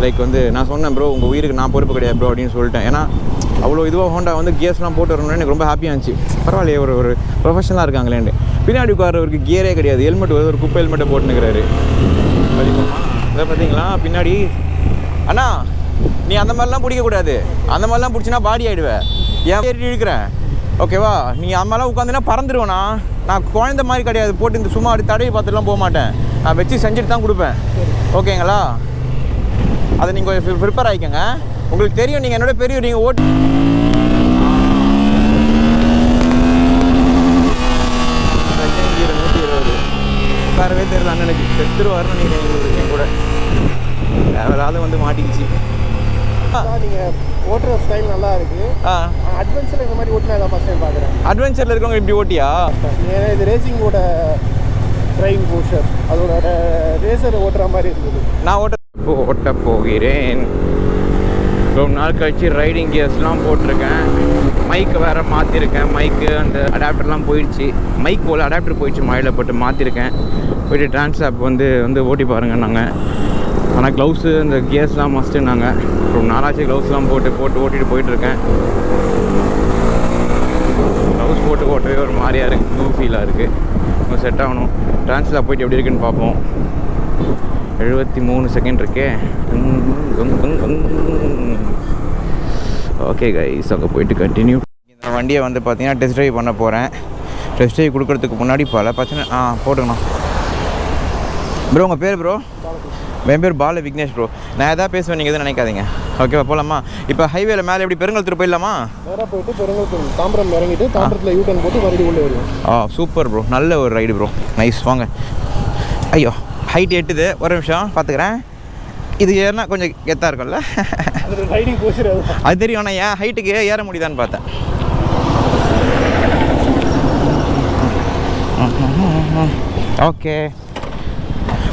Like வந்து நான் சொன்னேன் ப்ரோ உங்கள் உயிருக்கு நான் பொறுப்பு கிடையாது ப்ரோ அப்படின்னு சொல்லிட்டேன். ஏன்னா அவ்வளோ இதுவாக ஹோண்டா வந்து கியர்ஸ்லாம் போட்டு வரணும்னு எனக்கு ரொம்ப ஹாப்பியாக இருந்துச்சு. பரவாயில்லையே ஒரு ப்ரொஃபஷனலாக இருக்காங்களேன்னு. பின்னாடி உட்காரவருக்கு கியரே கிடையாது, ஹெல்மெட் ஒரு குப்பை ஹெல்மெட்டை போட்டுனுக்கிறாரு. இதை பார்த்தீங்களா பின்னாடி. அண்ணா நீ அந்த மாதிரிலாம் பிடிக்கக்கூடாது, அந்த மாதிரிலாம் பிடிச்சினா பாடி ஆகிடுவேன், ஏன் ஏறி இழுக்கிறேன் ஓகேவா. நீ அந்த மாதிரிலாம் உட்காந்துன்னா பறந்துடுவேண்ணா. நான் குழந்த மாதிரி கிடையாது, போட்டு இந்த சும்மா அப்படி தடவை பார்த்துலாம் போக மாட்டேன், நான் வச்சு செஞ்சுட்டு தான் கொடுப்பேன் ஓகேங்களா. அதை நீங்கள் கொஞ்சம் ப்ரிப்பேர் ஆகிக்கோங்க. உங்களுக்கு தெரியும், நீங்கள் என்னோட பெரிய நீங்கள் ஓட்டு வேறவே தெரியல அண்ணனுக்கு செத்துருவாருன்னு நீங்கள் எங்களுக்கு கூட வேறாவது வந்து மாட்டிக்கிச்சு. நீங்கள் ஓட்டுற ஸ்டைல் நல்லா இருக்குது. அட்வென்ச்சரில் இந்த மாதிரி ஓட்டினா தான் ஃபஸ்ட் டைம் பார்க்குறேன். அட்வென்ச்சரில் இருக்கவங்க இப்படி ஓட்டியா? ஏன்னா இது ரேசிங்கோட ட்ரைவிங் போஸ்டர், அதோட ரேசர் ஓட்டுற மாதிரி இருக்குது. நான் ஓட்ட போகிறேன். ரொம்ப நாள் கழிச்சு ரைடிங் கியர்ஸ்லாம் போட்டிருக்கேன். மைக்கு வேறு மாற்றிருக்கேன். மைக்கு அந்த அடாப்டர்லாம் போயிடுச்சு. மைக் போல் அடாப்டர் போயிடுச்சு, மழையில் போட்டு மாற்றிருக்கேன். போய்ட்டு ட்ரான்ஸ்ஆப் வந்து ஓட்டி பாருங்கள் நாங்கள். ஆனால் க்ளவுஸு இந்த கியர்ஸ்லாம் மஸ்ட்டு நாங்கள் ரொம்ப நாளாச்சு க்ளவுஸ்லாம் போட்டு ஓட்டிகிட்டு போயிட்டுருக்கேன். க்ளவுஸ் போட்டு ஓட்டவே ஒரு மாதிரியாக இருக்குது, நியூ ஃபீலாக இருக்குது. செட் ஆகணும். ட்ரான்ஸ்ஆப் போய்ட்டு எப்படி இருக்குன்னு பார்ப்போம். 73 செகண்ட் இருக்கே. ஓகே கைஸ், அங்கே போயிட்டு கண்டினியூ. இந்த வண்டியை வந்து பார்த்தீங்கன்னா டெஸ்ட் ட்ரைவ் பண்ண போகிறேன். டெஸ்ட் ட்ரைவ் கொடுக்கறதுக்கு முன்னாடி பல பிரச்சனை போட்டுக்கணும். ப்ரோ உங்கள் பேர் ப்ரோ? என் பேர் பால விக்னேஷ் ப்ரோ. நான் எதாவது பேசுவேன், நீங்கள் எதுவும் நினைக்காதீங்க ஓகேவா. போகலாமா? இப்போ ஹைவேல மேலே எப்படி பெருங்கல்தூர் போயிடலாமா? நேராக போயிட்டு பெருங்கல்தூர் தாம்பரம் இறங்கிட்டு தாம்பரத்தில் யூட்டன் போட்டு மறுபடியும் உள்ளே வருவோம். சூப்பர் ப்ரோ, நல்ல ஒரு ரைடு ப்ரோ, நைஸ். வாங்க. ஐயோ ஹைட் எட்டுது, ஒரு நிமிஷம் பார்த்துக்கிறேன். இது ஏறினா கொஞ்சம் கெத்தாக இருக்கும்ல, ரைடிங் போஸ்டர் அது தெரியும். ஆனால் ஏன் ஹைட்டுக்கு ஏற முடியுதான்னு பார்த்தேன். ஓகே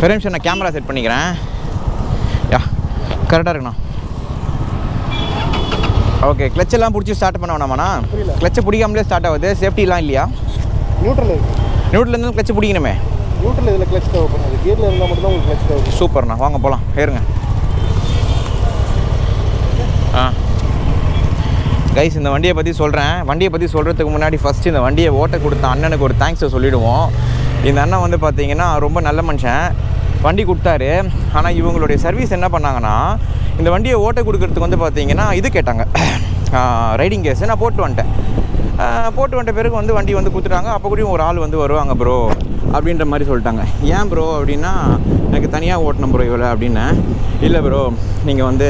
ஒரு நிமிஷம், நான் கேமரா செட் பண்ணிக்கிறேன். கரெக்டாக இருக்குண்ணா. ஓகே, கிளச்செல்லாம் பிடிச்சி ஸ்டார்ட் பண்ண வேணாமாண்ணா? கிளச்சை பிடிக்காமலே ஸ்டார்ட் ஆகுது, சேஃப்டிலாம் இல்லையா? நியூட்ரலேருந்து கிளச்சு பிடிக்கணுமே. நியூட்ரல் இதில் கிளச் தேவைப்படாது, கியரில் இருந்தால் மட்டும்தான் உங்களுக்கு கிளச் தேவைப்படும். சூப்பர்ண்ணா, வாங்க போகலாம், ஏறுங்க. கைஸ், இந்த வண்டியை பற்றி சொல்கிறேன். வண்டியை பற்றி சொல்கிறதுக்கு முன்னாடி ஃபஸ்ட்டு இந்த வண்டியை ஓட்ட கொடுத்த அண்ணனுக்கு ஒரு தேங்க்ஸை சொல்லிவிடுவோம். இந்த அண்ணன் வந்து பார்த்திங்கன்னா ரொம்ப நல்ல மனுஷன். வண்டி கொடுத்தாரு. ஆனால் இவங்களுடைய சர்வீஸ் என்ன பண்ணாங்கன்னா, இந்த வண்டியை ஓட்ட கொடுக்கறதுக்கு வந்து பார்த்திங்கன்னா இது கேட்டாங்க, ரைடிங் கேஸு. நான் போட்டு வந்துட்ட பிறகு வந்து வண்டி வந்து கொடுத்துட்டாங்க. அப்போ கூடயும் ஒரு ஆள் வந்து வருவாங்க ப்ரோ அப்படின்ற மாதிரி சொல்லிட்டாங்க. ஏன் ப்ரோ அப்படின்னா, எனக்கு தனியாக ஓட்டணும் ப்ரோ இவ்வளோ அப்படின்னு. இல்லை ப்ரோ, நீங்கள் வந்து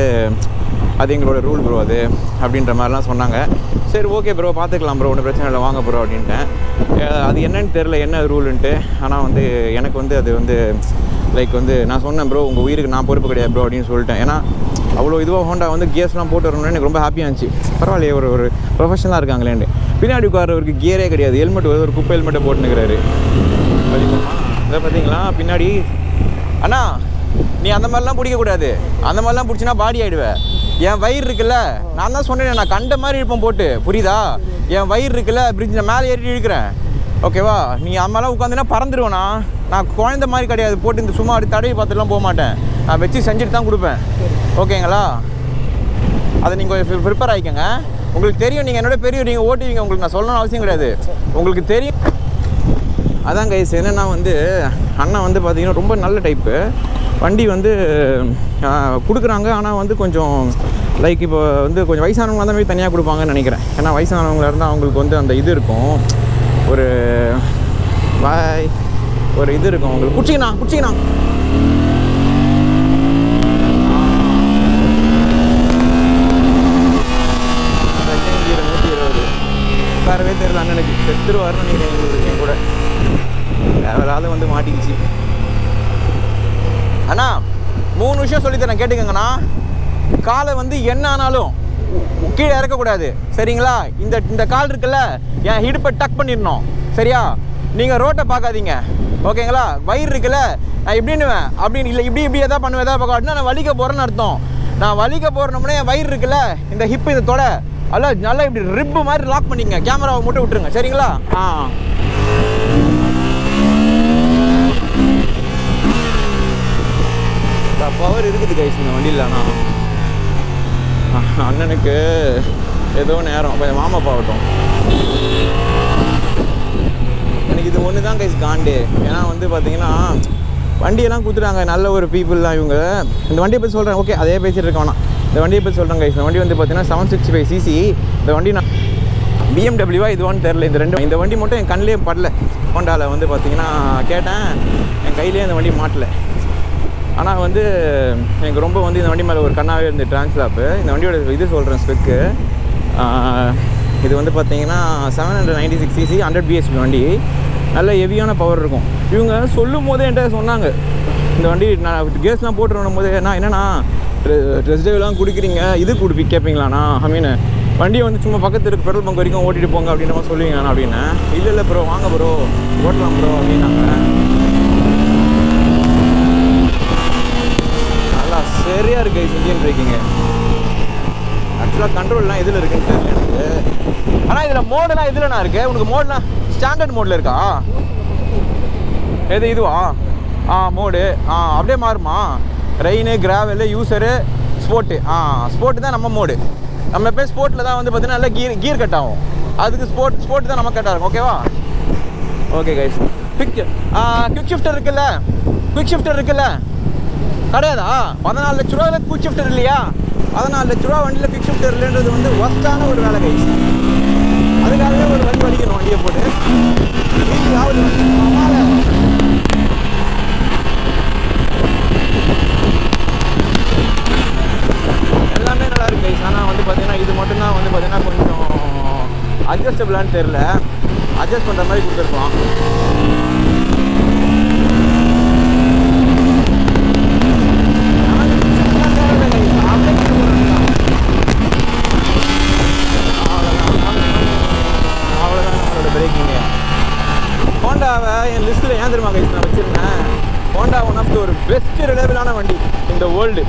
அது எங்களோட ரூல் ப்ரோ அது அப்படின்ற மாதிரிலாம் சொன்னாங்க. சரி ஓகே ப்ரோ, பார்த்துக்கலாம் ப்ரோ, ஒன்றும் பிரச்சனை இல்லை, வாங்க ப்ரோ அப்படின்ட்டேன். அது என்னன்னு தெரில, என்ன ரூலுன்ட்டு. ஆனால் வந்து எனக்கு வந்து அது வந்து லைக் வந்து நான் சொன்னேன் ப்ரோ உங்கள் உயிருக்கு நான் பொறுப்பு கிடையாது ப்ரோ அப்படின்னு சொல்லிட்டேன். ஏன்னா அவ்வளோ இதுவாக ஹோண்டா வந்து கியர்ஸ்லாம் போட்டு வரணும்னு எனக்கு ரொம்ப ஹாப்பியாக இருந்துச்சு. பரவாயில்லையே ஒரு ப்ரொஃபஷனலாக இருக்காங்களேன்னு. பின்னாடி உட்காரவருக்கு கியரே கிடையாது, ஹெல்மெட் ஒரு குப்பை ஹெல்மெட்டை போட்டுனுக்கிறாரு. இதை பார்த்தீங்களா பின்னாடி. அண்ணா நீ அந்த மாதிரிலாம் பிடிக்கக்கூடாது, அந்த மாதிரிலாம் பிடிச்சினா பாடி ஆகிடுவேன். என் வயிறு இருக்குல்ல, நான் தான் சொன்னேன், நான் கண்ட மாதிரி இருப்பேன் போட்டு, புரியுதா? என் வயிறு இருக்குல்ல, பிரிட்ஜில் மேலே ஏறி இழுக்கிறேன் ஓகேவா. நீ அம்மாலாம் உட்காந்துன்னா பறந்துடுவேண்ணா. நான் குழந்த மாதிரி கிடையாது, போட்டு இந்த சும்மா அப்படி தடவை பார்த்துலாம் போக மாட்டேன், நான் வச்சு செஞ்சுட்டு தான் கொடுப்பேன் ஓகேங்களா. அதை நீங்கள் கொஞ்சம் ப்ரிப்பேர் ஆகிக்கோங்க. உங்களுக்கு தெரியும், நீங்கள் என்னோட பெரிய நீங்கள் ஓட்டுவீங்க, உங்களுக்கு நான் சொல்லணும்னு அவசியம் கிடையாது, உங்களுக்கு தெரியும். அதான் கைஸ், என்னென்னா வந்து அண்ணன் வந்து பார்த்திங்கன்னா ரொம்ப நல்ல டைப்பு. வண்டி வந்து கொடுக்குறாங்க. ஆனால் வந்து கொஞ்சம் லைக் இப்போ வந்து கொஞ்சம் வயசானவங்க தான் போய் தனியாக கொடுப்பாங்கன்னு நினைக்கிறேன். ஏன்னா வயசானவங்களாக இருந்தால் அவங்களுக்கு வந்து அந்த இது இருக்கும், ஒரு இது இருக்கும் அவங்களுக்கு. குச்சிக்கண்ணா வேறவே தெரியல அண்ணனுக்கு செத்துருவாருன்னு நீங்கள் கூட வேறாவது வந்து மாட்டிக்கிச்சு. அண்ணா 3 விஷயம் சொல்லித்தரேன் கேட்டுக்கங்கண்ணா. காலை வந்து என்ன ஆனாலும் கீழே இறக்கக்கூடாது சரிங்களா. இந்த கால் இருக்குல்ல, என் இடுப்பை டக் பண்ணிடணும் சரியா. நீங்கள் ரோட்டை பார்க்காதீங்க ஓகேங்களா. வயிறு இருக்குல்ல, நான் எப்படின்னுவேன் அப்படின்னு இல்லை, இப்படி எதாவது பண்ணுவேன், எதாவது பார்க்க நான் வலிக்க போகிறேன்னு அர்த்தம். நான் வலிக்க போகிறேன்னே என் வயிறு இருக்குல்ல, இந்த ஹிப்பு இந்த தொடை அதெல்லாம் நல்லா இப்படி ரிப்பு மாதிரி லாக் பண்ணிங்க. கேமராவை மட்டும் விட்டுருங்க சரிங்களா. பவர் இருக்குது கைஸ் இந்த வண்டியில். ஆனால் அண்ணனுக்கு ஏதோ நேரம் கொஞ்சம் மாமா பாவட்டும். எனக்கு இது ஒன்று தான் கைஸ் காண்டு. ஏன்னா வந்து பார்த்தீங்கன்னா வண்டியெல்லாம் கொடுத்துட்டாங்க, நல்ல ஒரு பீப்புள் தான் இவங்க. இந்த வண்டியை பற்றி சொல்கிறேன், ஓகே அதே பேசிகிட்டு இருக்க வேணாம். இந்த வண்டியை பற்றி சொல்கிறேன் கைஸ். இந்த வண்டி வந்து பார்த்தீங்கன்னா 765cc. இந்த வண்டி நான் பிஎம்டபிள்யூவா இதுவான்னு தெரில. இந்த வண்டி மட்டும் என் கண்ணிலே படல. ஹோண்டாவில் வந்து பார்த்தீங்கன்னா கேட்டேன், என் கையிலே இந்த வண்டி மாட்டலை. ஆனால் வந்து எனக்கு ரொம்ப வந்து இந்த வண்டி மேலே ஒரு கண்ணாகவே இருந்து டிரான்ஸ்லாப்பு. இந்த வண்டியோட இது சொல்கிறேன் ஸ்பெக்கு. இது வந்து பார்த்தீங்கன்னா 796cc 100 bhp வண்டி. நல்ல ஹெவியான பவர் இருக்கும். இவங்க சொல்லும் போதே என்கிட்ட சொன்னாங்க, இந்த வண்டி நான் கேஸ்லாம் போட்டுருணும் போது என்னன்னா ட்ரெஸ் ட்ரைவ்லாம் கொடுக்குறீங்க, இது கேட்பீங்களாண்ணா? ஐ மீன் வண்டியை வந்து சும்மா பக்கத்து இருக்க பெட்ரோல் பங்க் வரைக்கும் ஓட்டிகிட்டு போங்க அப்படின்ற மாதிரி சொல்லுவீங்கண்ணா அப்படின்னு. இல்லை ப்ரோ வாங்க ப்ரோ ஓட்டலாம் ப்ரோ அப்படின்னாங்க. நல்லா சரியாக இருக்குது இன்ஜின் பிரேக்கிங்கு. ஆக்சுவலாக கண்ட்ரோல்லாம் எதில் இருக்குன்னு தெரியல எனக்கு. ஆனால் இதில் மோடெல்லாம் எதுலண்ணா இருக்குது? உனக்கு மோடெலாம் ஸ்டாண்டர்ட் மோடில் இருக்கா? எது இதுவா? மோடு அப்படியே மாறுமா? Rain, gravel, user, sport. Sport தான் நம்ம மோடு. நம்ம எப்போயும் ஸ்போர்ட்டில் தான் வந்து பார்த்தீங்கன்னா நல்லா கீர் கட் ஆகும். அதுக்கு ஸ்போர்ட் தான் நம்ம கட்டாக இருக்கும். ஓகேவா? Okay guys. குவிக் ஷிஃப்டர் இருக்குல்ல? குவிக் ஷிஃப்டர் இருக்குல்ல? கிடையாதா? 14 லட்ச ரூபாவில் குவிக் ஷிஃப்டர் இல்லையா? 14 லட்ச ரூபா வண்டியில் குவிக் ஷிஃப்டர் இல்லைன்றது வந்து ஒஸ்ட்டான ஒரு வேலை கைஸ். அதுக்காகவே ஒரு வண்டி வடிக்கணும் வண்டியை போட்டு. எல்லாமே நல்லா இருக்கு கைஸ். ஆனால் வந்து பார்த்தீங்கன்னா இது மட்டும்தான் வந்து பார்த்தீங்கன்னா கொஞ்சம் அட்ஜஸ்டபிளான்னு தெரில. அட்ஜஸ்ட் பண்ணுற மாதிரி கொடுத்துருக்கோம். ஹோண்டாவை என் லிஸ்ட்டில் ஏன் தெரியுமா கைஸ் நான் வச்சுருந்தேன்? ஹோண்டா ஒன் ஆஃப் த ஒரு பெஸ்ட் ரிலேபிளான வண்டி இந்த வேர்ல்டு.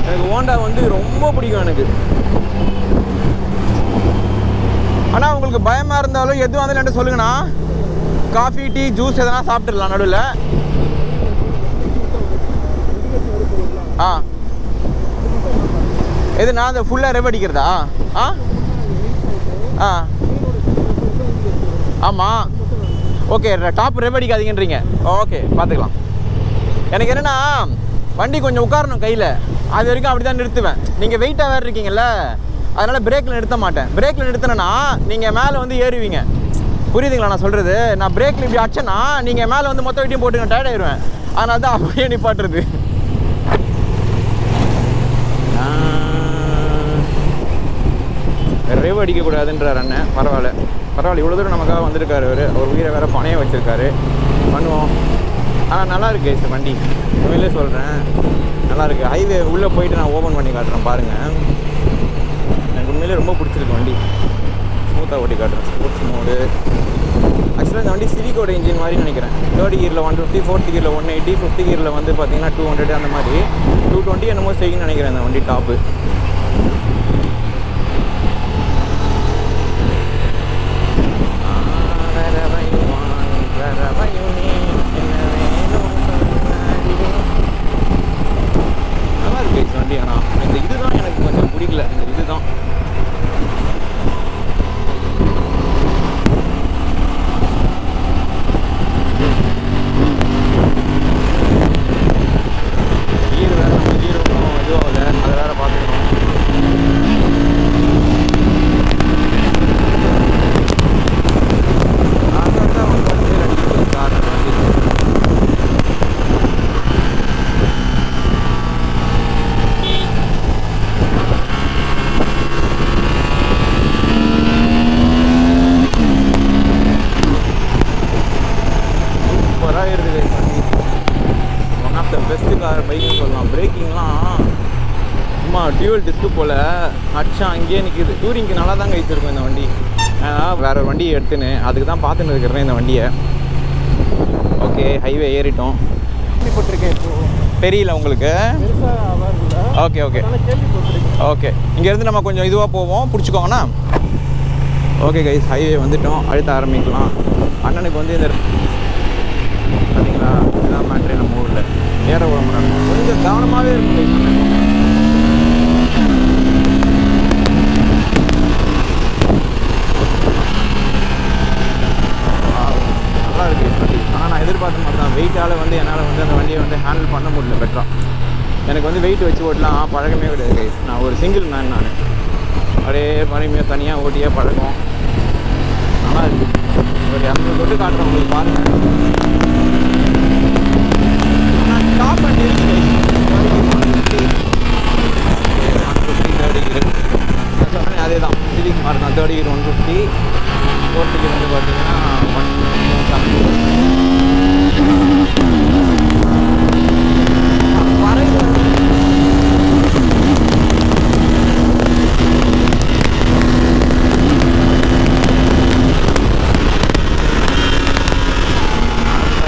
எனக்கு ஹோண்டா வந்து ரொம்ப பிடிக்கும் எனக்கு. ஆனால் உங்களுக்கு பயமாக இருந்தாலும் எதுவும் வந்து என்கிட்ட சொல்லுங்கண்ணா. காஃபி, டீ, ஜூஸ் எதனா சாப்பிட்டுடலாம் நடுவில். எது நான் அந்த ஃபுல்லாக ரெவ் அடிக்கிறதா? ஆமாம். ஓகே டாப் ரெவ் அடிக்காதீங்கன்றீங்க. ஓகே பார்த்துக்கலாம். எனக்கு என்னென்னா வண்டி கொஞ்சம் உட்காரணும் கையில். அது வரைக்கும் அப்படி தான் நிறுத்துவேன். நீங்கள் வெயிட்டாக வேறு இருக்கீங்கல்ல, அதனால் பிரேக்கில் நிறுத்த மாட்டேன். பிரேக்கில் நிறுத்தினேன்னா நீங்கள் மேலே வந்து ஏறுவீங்க. புரியுதுங்களா நான் சொல்கிறது? நான் பிரேக்கில் இப்படி அடிச்சேன்னா நீங்கள் மேலே வந்து மொத்த வெட்டியும் போட்டு டயர்ட் ஆயிடுவேன். அதனால தான் அப்படியே நிப்பாட்டுறது. ரெவ் அடிக்கக்கூடாதுன்றார் அண்ணன். பரவாயில்ல. இவ்வளோ தூரம் நமக்காக வந்திருக்காரு. அவர் உயிரை வேறு பணையை வச்சுருக்காரு. பண்ணுவோம். ஆனால் நல்லாயிருக்கு இந்த வண்டி. உண்மையிலே சொல்கிறேன் நல்லாயிருக்கு. ஹைவே உள்ளே போயிட்டு நான் ஓப்பன் பண்ணி காட்டுறேன் பாருங்கள். எனக்கு உண்மையிலே ரொம்ப பிடிச்சிருக்கு வண்டி. ஸ்மூத்தாக ஓட்டி காட்டுறேன். Sports mode. ஆக்சுவலாக இந்த வண்டி சிவிக்கோட இன்ஜின் மாதிரி நினைக்கிறேன். 3rd கியரில் 150, 4th கியரில் 180, 5th கியரில் வந்து பார்த்தீங்கன்னா 200 அந்த மாதிரி 220 என்னமோ செய்யணும்னு நினைக்கிறேன் இந்த வண்டி டாப்பு. நல்லா இருக்கு வண்டி. ஆனால் இந்த இதுதான் எனக்கு கொஞ்சம் பிடிக்கல. இந்த இதுதான் கீர் வேறு. நம்ம கீர் ஒன்றும் இதுவாகல, அதை வேறு பார்த்துக்கணும். One of the best car பைக்குன்னு சொல்லலாம். பிரேக்கிங்லாம் சும்மா டியூவல் டிஸ்க்கு போல் அடிச்சா அங்கேயே நிற்கிது. டூரிங்க்கு நல்லா தான் கைச்சிருக்கும் இந்த வண்டி. வேறு ஒரு வண்டியை எடுத்துன்னு அதுக்கு தான் பார்த்துன்னு இருக்கிறேன் இந்த வண்டியை. ஓகே ஹைவே ஏறிட்டோம். கேள்விப்பட்டிருக்கேன். தெரியல உங்களுக்கு? Okay okay. இங்கேருந்து நம்ம கொஞ்சம் இதுவாக போவோம், பிடிச்சிக்கோங்கண்ணா. ஓகே கைஸ் ஹைவே வந்துட்டோம். அழுத்த ஆரம்பிக்கலாம். அண்ணனுக்கு வந்து இந்த பார்த்தீங்களா இதுதான் மேட்ரே நம்ம ஊரில் ஏற விட மாட்டாங்க. கொஞ்சம் கொஞ்சம் கவனமாகவே இருக்கும். நல்லா இருக்குது வண்டி. ஆனால் நான் எதிர்பார்த்த மாதிரி தான் வெயிட்டால் வந்து என்னால் வந்து அந்த வண்டியை வந்து ஹேண்டில் பண்ண முடியல பெட்டராக. எனக்கு வந்து வெயிட் வச்சு ஓட்டலாம் பழக்கமே கிடையாது கைஸ். நான் ஒரு சிங்கிள் மேன். நான் அப்படியே பழமையாக தனியாக ஓட்டியே பழக்கம். நல்லா இருக்குது. ஒரு 200 தொட்டு காட்டுறேன் உங்களுக்கு பாருங்கள். நான் ஸ்டாப் பண்ணி அதே தான் சிலிக் மாறு தான் 30 கிலோ 150. 40 கிலோ வந்து பார்த்தீங்கன்னா 170.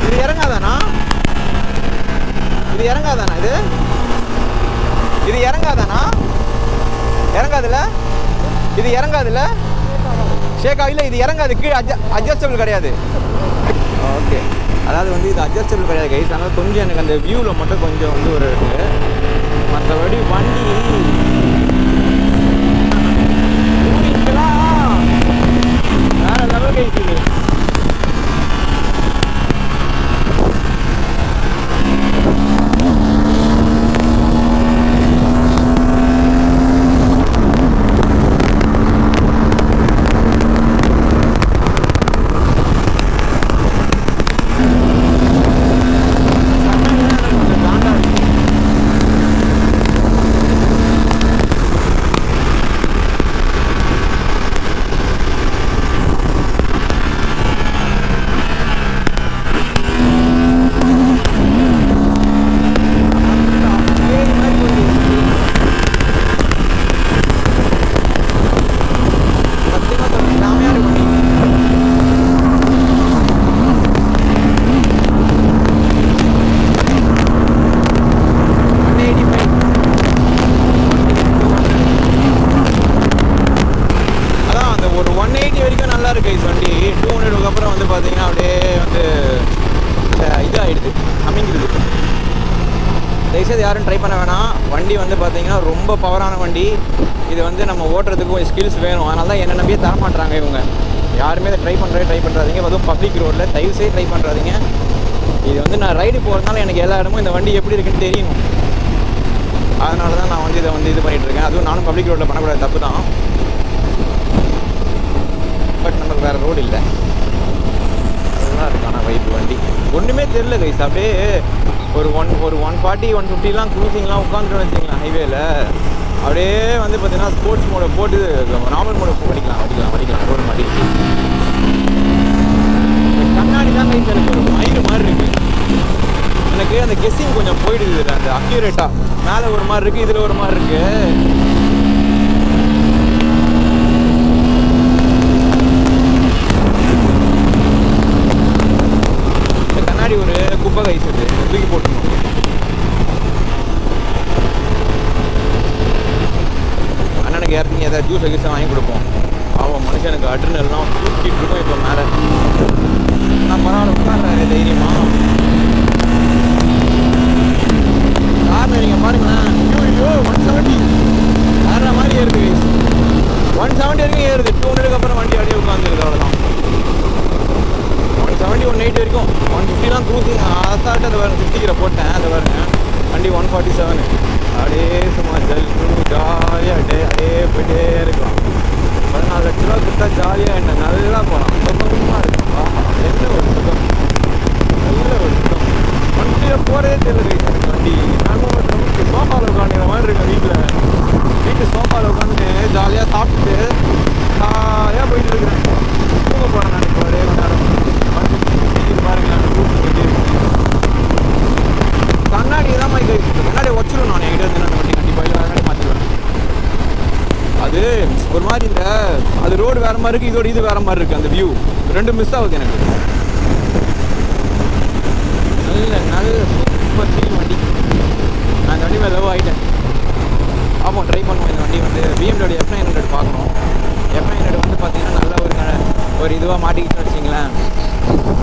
இது இறங்காதானா? இது இறங்காதானா? இது இறங்காதானா? இறங்காதுல்ல? இது இறங்காதுல்ல? ஷேக்கா இல்லை, இது இறங்காது. கீழே அட்ஜஸ்டபிள் கிடையாது. ஓகே, அதாவது வந்து இது அட்ஜஸ்டபிள் கிடையாது கைஸ். அதனால் கொஞ்சம் எனக்கு அந்த வியூவில் மட்டும் கொஞ்சம் வந்து ஒரு இருக்குது. மற்றபடி வண்டி வேறு லெவல் கைஸ். இது யாரும் ட்ரை பண்ண வேணாம். வண்டி வந்து பார்த்தீங்கன்னா ரொம்ப பவரான வண்டி. இது வந்து நம்ம ஓட்டுறதுக்கு கொஞ்சம் ஸ்கில்ஸ் வேணும். அதனால தான் என்ன நம்பியே தர மாட்டாங்க இவங்க. யாருமே இதை ட்ரை பண்ணுறாதீங்க. அதுவும் பப்ளிக் ரோட்டில் தயவுசெய்து ட்ரை பண்ணுறாதீங்க. இது வந்து நான் ரைடு போகிறதுனால எனக்கு எல்லா இடமும் இந்த வண்டி எப்படி இருக்குன்னு தெரியணும். அதனால தான் நான் வந்து இதை வந்து இது பண்ணிகிட்ருக்கேன். அதுவும் நானும் பப்ளிக் ரோட்டில் பண்ணக்கூடாது, தப்பு தான். பட் நமக்கு வேறு ரோடு இல்லை. அதுதான் இருக்கான வைப்பு வண்டி. ஒன்றுமே தெரில கைஸ். அப்படியே ஒரு 140 150 க்ரூசிங்லாம் உட்காந்துட்டு வச்சிங்களேன் ஹைவேல. அப்படியே வந்து பார்த்தீங்கன்னா ஸ்போர்ட்ஸ் மோடை போட்டு நார்மல் மோடை வடிக்கலாம் ரோடு மாடி. கண்ணாடி தான் கைஸ் எனக்கு ஒரு மயிறு மாதிரி இருக்குது. எனக்கு அந்த கெஸ்ஸிங் கொஞ்சம் போயிடுது. அந்த அக்யூரேட்டாக மேலே ஒரு மாதிரி இருக்குது, இதில் ஒரு மாதிரி இருக்குது. கண்ணாடி ஒரு குப்பை கைஸ் இது, தூக்கி போட்டுருணும். அண்ணனுக்கு ஏறதுங்க ஏதாவது ஜூஸ் கீஸை வாங்கி கொடுப்போம். அவன் மனுஷனுக்கு அட்ரினல்லாம் தூக்கிட்டு இருக்கோம். இப்போ மேலே நான் பரவாயில்ல உட்கார்றாரு தைரியமா. காரணம் நீங்கள் பாருங்களேன். ஐயோ 170 வேற மாதிரி ஏறுது கைஸ். 170 வரைக்கும் ஏறுது. 200க்கு அப்புறம் வண்டி அப்படியே உட்காந்துருது. அவ்வளோதான். 170 180 வரைக்கும் 150 க்ரூசிங் அசால்ட்டு. அதை வேறு 50 போட்டேன். அதை பாருங்க வண்டி 147 அப்படியே சும்மா ஜாலியாக அப்படியே போயிட்டே இருக்கும். 14 லட்ச ரூபா கொடுத்தா ஜாலியாக என்ன நல்லா போகலாம். சுத்தமாக இருக்கும். என்ன ஒரு சுத்தம், நல்ல ஒரு சுத்தம். வண்டியில் போகிறதே தெரியல வண்டி. நானும் நமக்கு சோஃபாவில் உட்காந்துக்கிற மாதிரி இருக்கேன். வீட்டு சோஃபாவில் உட்காந்து ஜாலியாக சாப்பிட்டு ஜாலியாக போயிட்டு இருக்கிறேன். தூங்க போகிறேன் நான் இப்போ ஒரே நேரம். பாருங்களேன் கண்ணாடி தான் மாதிரி கண்ணாடி வச்சிடும். நான் என்கிட்ட இருந்து அந்த வண்டி கண்டிப்பாக இல்லை கண்ணாடி மாற்றிடுவேன். அது ஒரு மாதிரி இந்த அது ரோடு வேறு மாதிரி இருக்குது, இதோட இது வேறு மாதிரி இருக்குது. அந்த வியூ ரெண்டும் மிஸ் ஆகுது எனக்கு. நல்ல சூப்பர் ஃபீல் வண்டி. நான் இந்த வண்டி மேலே லவ் ஆகிட்டேன். பார்ப்போம், ட்ரை பண்ணுவோம். இந்த வண்டி வந்து BMW F900 பார்க்கணும். F900 வந்து பார்த்தீங்கன்னா நல்ல ஒரு இதுவாக மாட்டிக்கிச்சுன்னு வச்சிங்களேன்.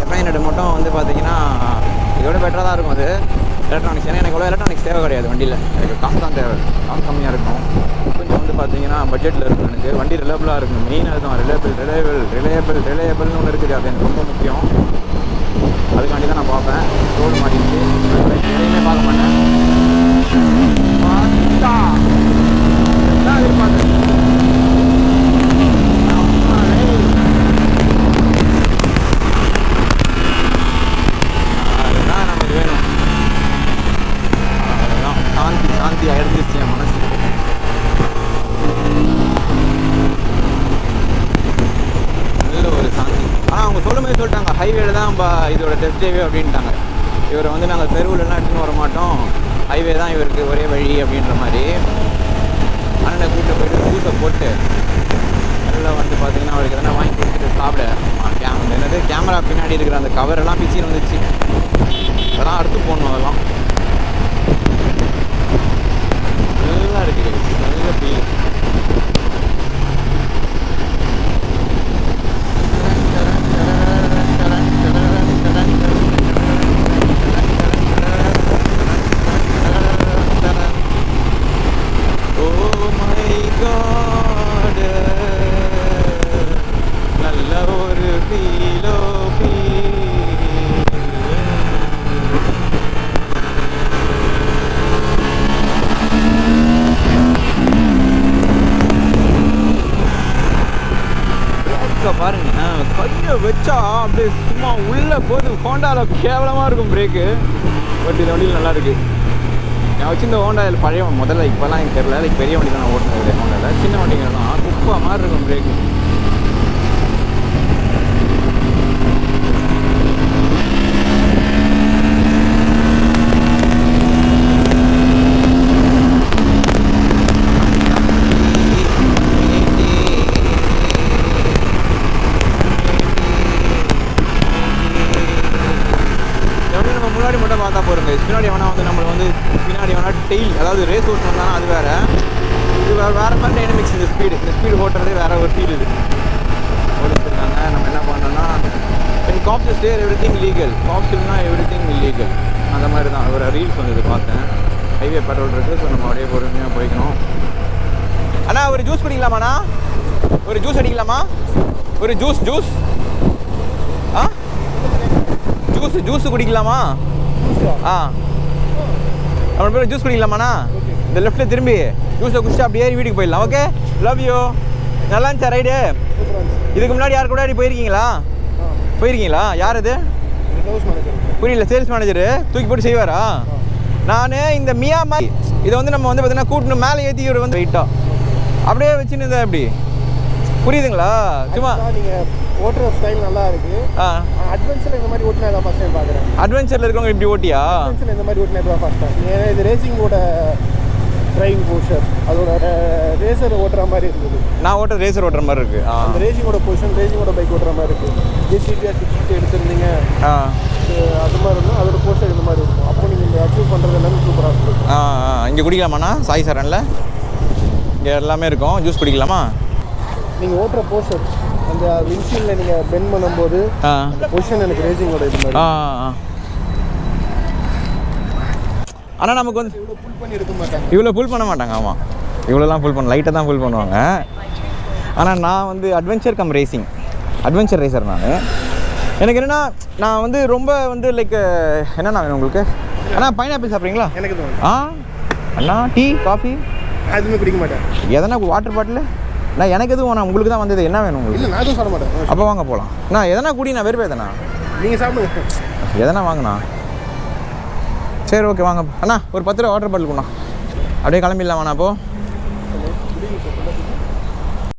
F900 மட்டும் வந்து பார்த்தீங்கன்னா இதோட பெட்டராக தான் இருக்கும். அது எலக்ட்ரானிக்ஸ். ஏன்னா எனக்கு அவ்வளோ எலக்ட்ரானிக்ஸ் தேவை கிடையாது வண்டியில். எனக்கு காசு தான் தேவை, காசு கம்மியாக இருக்கும். கொஞ்சம் வந்து பார்த்தீங்கன்னா பட்ஜெட்டில் இருக்கும். எனக்கு வண்டி ரிலேபிளாக இருக்கணும். மெயினாக இருக்கும் ரிலேபிள்னு ஒன்று இருக்குது. அது எனக்கு ரொம்ப முக்கியம். அதுக்காண்டி தான் நான் பார்ப்பேன். ரோடு மாட்டிச்சு எதையுமே பார்க்க மாட்டேன். எதிர்பார்த்தேன். அதுதான் நமக்கு வேணும். அதுதான் சாந்தி அடைஞ்சிருச்சு என் மனசு. நல்ல ஒரு சாந்தி. ஆனால் அவங்க சொல்லும்போது சொல்லிட்டாங்க ஹைவேல தான் இதோட டெஸ்ட் ட்ரைவே அப்படின்ட்டாங்க. இவரை வந்து நாங்கள் தெருவுலலாம் எடுத்துன்னு வர மாட்டோம், ஹைவே தான் இவருக்கு ஒரே வழி அப்படின்ற மாதிரி. அண்ணனை கூப்பிட்டு போயிட்டு ஜூஸை போட்டு நல்லா வந்து பார்த்தீங்கன்னா அவருக்கு எதனா வாங்கி கொடுத்துட்டு சாப்பிட. என்னது கேமரா பின்னாடி இருக்கிற அந்த கவரெல்லாம் பிச்சின்னு வந்துச்சு. அதெல்லாம் அடுத்து போடணும். அதெல்லாம் நல்லா இருக்குது. நல்ல ஃபீல். நல்ல ஒரு ஃபீலோ பாருங்க. கையை வச்சா அப்படியே சும்மா உள்ள போது. ஹோண்டாவில் கேவலமாக இருக்கும் பிரேக்கு. பட் இந்த வண்டியில் நல்லா இருக்கு. நான் வச்சிருந்த ஹோண்டாவில் பழைய முதல்ல இப்போலாம் எனக்கு தெரியல. லைக் பெரிய வண்டி தான் நான் ஓட்டுனது ஹோண்டாவில். சின்ன வண்டிகள் தான் குப்பா மாதிரி இருக்கும் பிரேக்கு. முன்னாடி மட்டும் பார்த்தா போகிறோங்க. பின்னாடி வேணா வந்து நம்மளை வந்து பின்னாடி வேணா டெயில், அதாவது ரேஸ் ஓட்டு வந்தாலும் அது வேறு. இது வேறு மாதிரி டைனமிக்ஸ். இந்த ஸ்பீடு ஓட்டுறதே வேறு ஒரு ஃபீல். இது ஓடிச்சிருக்காங்க. நம்ம என்ன பண்ணோம்னா என் cops stare everything legal, காப்ஸ்னா எவ்ரி திங் இல்லீகல். அந்த மாதிரி தான் ஒரு ரீல்ஸ் வந்தது பார்த்தேன். ஹைவே பெட்ரோல் இருக்குது. ஸோ நம்ம அப்படியே பொறுமையாக போய்க்கணும். அண்ணா ஒரு ஜூஸ் குடிக்கலாமாண்ணா? ஒரு ஜூஸ் அடிக்கலாமா? ஒரு ஜூஸ் ஆ ஜூஸ் குடிக்கலாமா? நம்ம பேர் ஜூஸ் குடிக்கலாமாண்ணா? இந்த லெஃப்ட்டில் திரும்பி ஜூஸை குடிச்சிட்டு அப்படியே வீட்டுக்கு போயிடலாம். Okay, love you. நல்லா இருந்துச்சா ரைடு? இதுக்கு முன்னாடி யார் கூட போயிருக்கீங்களா? யார் இது? புரியல. சேல்ஸ் மேனேஜரு தூக்கி போட்டு செய்வாரா? நான் இந்த மியாமா இதை வந்து நம்ம வந்து பார்த்தீங்கன்னா கூட்டணும் மேலே ஏற்றி இவர் வந்து வெயிட்டாக அப்படியே வச்சுன்னு இருந்தா எப்படி புரியுதுங்களா? சும்மா நீங்கள் ஓட்டுற ஸ்டைல் நல்லா இருக்கு. அட்வென்ச்சரில் இந்த மாதிரி ஓட்டினா தான் ஃபஸ்ட் டைம் பார்க்குறேன். அட்வென்ச்சரில் இருக்கவங்க இப்படி ஓட்டியா? அட்வென்ச்சரில் இந்த மாதிரி ஓட்டினா தான் ஃபஸ்ட் டைம். ஏன்னா இது ரேசிங்கோட ட்ரைவிங் போஸ்டர் அதோட ரேசர் ஓட்டுற மாதிரி இருக்குது. நான் ரேசர் ஓட்டுற மாதிரி இருக்குது. அந்த ரேசிங்கோட பொசிஷன் ரேசிங்கோட பைக் ஓட்டுற மாதிரி இருக்குது. ஜேசிபிஆர் 650 எடுத்துருந்தீங்க அது மாதிரி இருக்கும். அதோட போஸ்டர் இந்த மாதிரி இருக்கும். அப்போ நீங்கள் இந்த அச்சீவ் பண்ணுறது எல்லாமே சூப்பராக இருக்கும். இங்கே குடிக்கலாமாண்ணா? சாய் சரனில் இங்கே எல்லாமே இருக்கும். ஜூஸ் குடிக்கலாமா? நீங்கள் ஓட்டுற போஸ்டர் அந்த வின்ஷீல்டில் நீங்கள் பெண்ட் பண்ணும்போது பொசிஷன் எனக்கு ரேசிங்கோட இது மாதிரி. ஆனால் நமக்கு வந்து இவ்வளோ புல் பண்ணி எடுக்க மாட்டாங்க. இவ்வளோ புல் பண்ண மாட்டாங்க. ஆமாம், இவ்வளோலாம் புல் பண்ண லைட்டாக தான் புல் பண்ணுவாங்க. ஆனால் நான் வந்து அட்வென்ச்சர் ரேசர் நான். எனக்கு என்னென்னா நான் வந்து ரொம்ப வந்து லைக் என்னென்னா வேணும் உங்களுக்கு? அண்ணா பைனாப்பிள் சாப்பிட்றீங்களா? எனக்கு தான். அண்ணா டீ காஃபி எதுவுமே குடிக்க மாட்டேன். எதனா வாட்டர் பாட்டில்? நான் எனக்கு எதுவும் வேணாம், உங்களுக்கு தான் வந்தது. என்ன வேணும் உங்களுக்கு? இல்லை நான் எதுவும் சாப்பிட மாட்டேன். அப்போ வாங்க போகலாம். நான் எதனா குடி, நான் வெறுப்பேன். எதனா நீங்கள் சாப்பிடுங்க. எதனா வாங்கண்ணா. சரி ஓகே வாங்க அண்ணா. ஒரு 10 ரூபா வாட்டர் பாட்டில் கொடுண்ணா. அப்படியே கிளம்பிடலாம் வேணா. அப்போது